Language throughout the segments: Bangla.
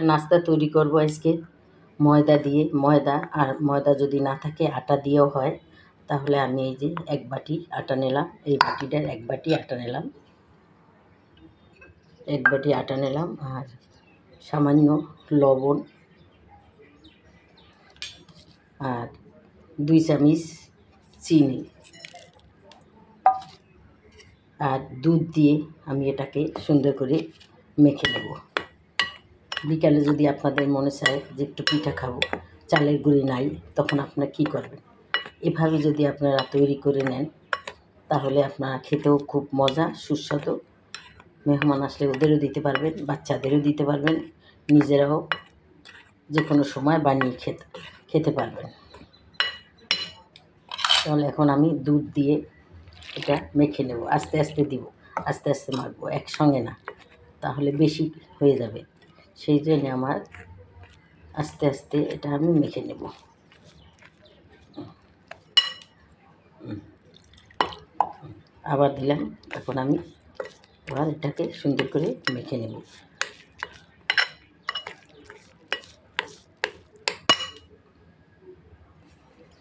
নাস্তা তৈরি করব আজকে ময়দা দিয়ে। ময়দা আর ময়দা যদি না থাকে আটা দিয়েও হয়। তাহলে আমি এই যে 1 বাটি আটা নিলাম, এই বাটিটার 1 বাটি আটা নিলাম, 1 বাটি আটা নিলাম আর সামান্য লবণ আর 2 চামচ চিনি আর দুধ দিয়ে আমি এটাকে সুন্দর করে মেখে নেব। বিকালে যদি আপনাদের মনে চায় যে একটু পিঠা খাবো, চালের গুঁড়ি নাই, তখন আপনারা কী করবেন, এভাবে যদি আপনারা তৈরি করে নেন তাহলে আপনারা খেতেও খুব মজা সুস্বাদু। মেহমান আসলে ওদেরও দিতে পারবেন, বাচ্চাদেরও দিতে পারবেন, নিজেরাও যে কোনো সময় বানিয়ে খেতে পারবেন। তাহলে এখন আমি দুধ দিয়ে এটা মেখে নেব, আস্তে আস্তে দিব, আস্তে আস্তে মাখবো, একসঙ্গে না, তাহলে বেশি হয়ে যাবে। সেই জন্য আমার আস্তে আস্তে এটা আমি মেখে নেব। আবার দিলাম। এখন আমি এবার এটাকে সুন্দর করে মেখে নেব।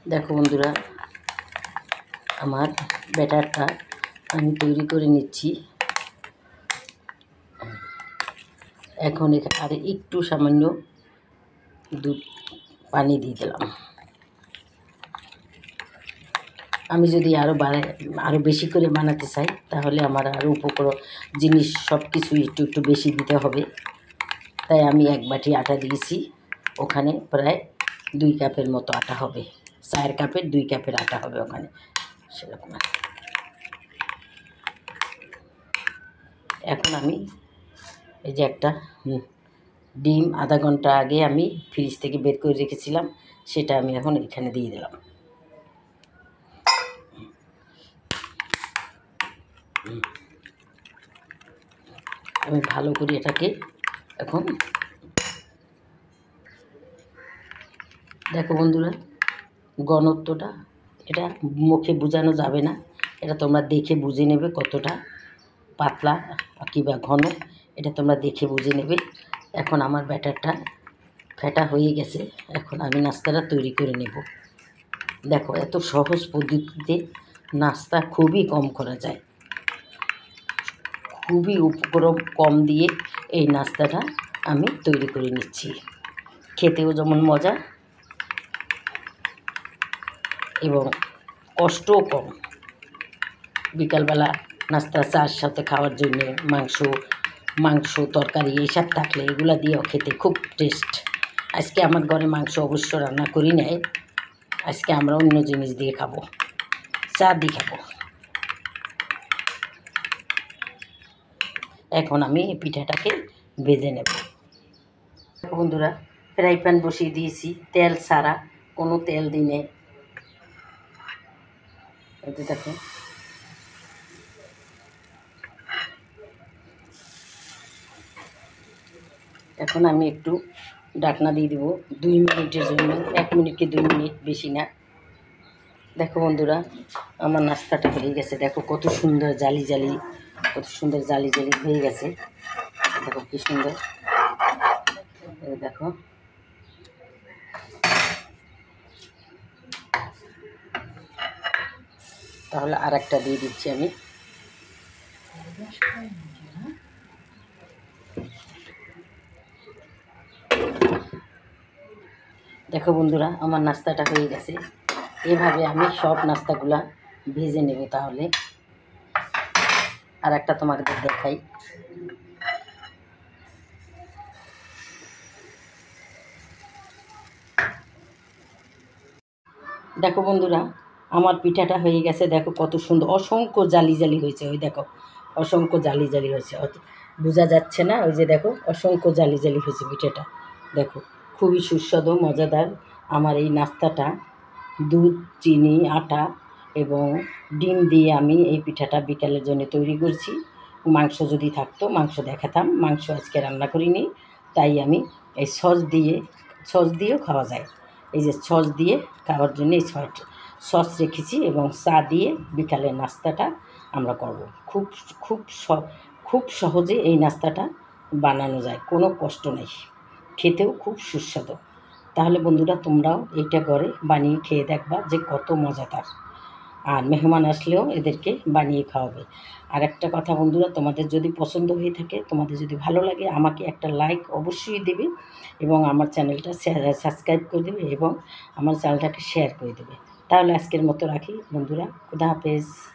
দেখো বন্ধুরা, আমার ব্যাটারটা আমি তৈরি করে নিচ্ছি। এখন আর একটু সামান্য দুধ পানি দিয়ে দিলাম। আমি যদি আরও বেশি করে বানাতে চাই তাহলে আমার আরও উপকরণ জিনিস সব কিছুই একটু বেশি দিতে হবে। তাই আমি 1 বাটি আটা দিয়েছি, ওখানে প্রায় 2 কাপের মতো আটা হবে, 4 কাপের 2 কাপের আটা হবে ওখানে, সেরকম। এখন আমি এই যে একটা ডিম আধা ঘন্টা আগে আমি ফ্রিজ থেকে বের করে রেখেছিলাম, সেটা আমি এখন এখানে দিয়ে দিলাম। আমি ভালো করে এটাকে এখন দেখো বন্ধুরা, ঘনত্বটা এটা মুখে বোঝানো যাবে না, এটা তোমরা দেখে বুঝে নেবে কতটা পাতলা কিংবা ঘন, এটা তোমরা দেখে বুঝে নেবে। এখন আমার ব্যাটারটা ফেটা হয়ে গেছে, এখন আমি নাস্তাটা তৈরি করে নেব। দেখো, এত সহজ পদ্ধতিতে নাস্তা খুবই কম করা যায়, খুবই উপকরণ কম দিয়ে এই নাস্তাটা আমি তৈরি করে নিচ্ছি। খেতেও যেমন মজা এবং কষ্টও কম। বিকালবেলা নাস্তা চার সাথে খাওয়ার জন্য মাংস তরকারি এইসব থাকলে এগুলা দিয়েও খেতে খুব টেস্ট। আজকে আমার ঘরে মাংস অবশ্য রান্না করি নাই, আজকে আমরা অন্য জিনিস দিয়ে খাবো, চা দিয়ে খাবো। এখন আমি এই পিঠাটাকে ভেজে নেব। বন্ধুরা, ফ্রাই প্যান বসিয়ে দিয়েছি, তেল ছাড়া, কোনো তেল দিই নেই। এতে দেখো, এখন আমি একটু ঢাকনা দিয়ে দেবো 2 মিনিটের জন্য, 1 মিনিট কি 2 মিনিট, বেশি না। দেখো বন্ধুরা, আমার নাস্তাটা হয়ে গেছে। দেখো কত সুন্দর জালি জালি, কত সুন্দর জালি জালি হয়ে গেছে। দেখো কি সুন্দর, দেখো। তাহলে আর একটা দিয়ে দিচ্ছি আমি। দেখো বন্ধুরা, আমার নাস্তাটা হয়ে গেছে। এভাবে আমি সব নাস্তাগুলা ভেজে নেব। তাহলে আর একটা তোমাদের দেখাই। দেখো বন্ধুরা, আমার পিঠাটা হয়ে গেছে। দেখো কত সুন্দর, অসংখ্য জালি জালি হয়েছে। ওই দেখো, অসংখ্য জালি জালি হয়েছে, বোঝা যাচ্ছে না? ওই যে দেখো, অসংখ্য জালি জালি হয়েছে পিঠাটা। দেখো, খুবই সুস্বাদু মজাদার আমার এই নাস্তাটা। দুধ, চিনি, আটা এবং ডিম দিয়ে আমি এই পিঠাটা বিকালের জন্য তৈরি করছি। মাংস যদি থাকতো মাংস দেখাতাম, মাংস আজকে রান্না করিনি, তাই আমি এই সস দিয়েও খাওয়া যায়। এই যে সস দিয়ে খাওয়ার জন্য এই সস রেখেছি এবং চা দিয়ে বিকালের নাস্তাটা আমরা করব। খুব সহজে এই নাস্তাটা বানানো যায়, কোনো কষ্ট নেই। খেতেও খুব সুস্বাদু। তাহলে বন্ধুরা তোমরাও এইটা ঘরে বানিয়ে খেয়ে দেখবা যে কত মজাদার। আর মেহমান আসলেও এদেরকে বানিয়ে খাওয়াবে। আর একটা কথা বন্ধুরা, তোমাদের যদি পছন্দ হয়ে থাকে, তোমাদের যদি ভালো লাগে, আমাকে একটা লাইক অবশ্যই দেবে এবং আমার চ্যানেলটা সাবস্ক্রাইব করে দেবে এবং আমার চ্যানেলটাকে শেয়ার করে দেবে। তাহলে আজকের মতো রাখি বন্ধুরা, খুদা হাফেজ।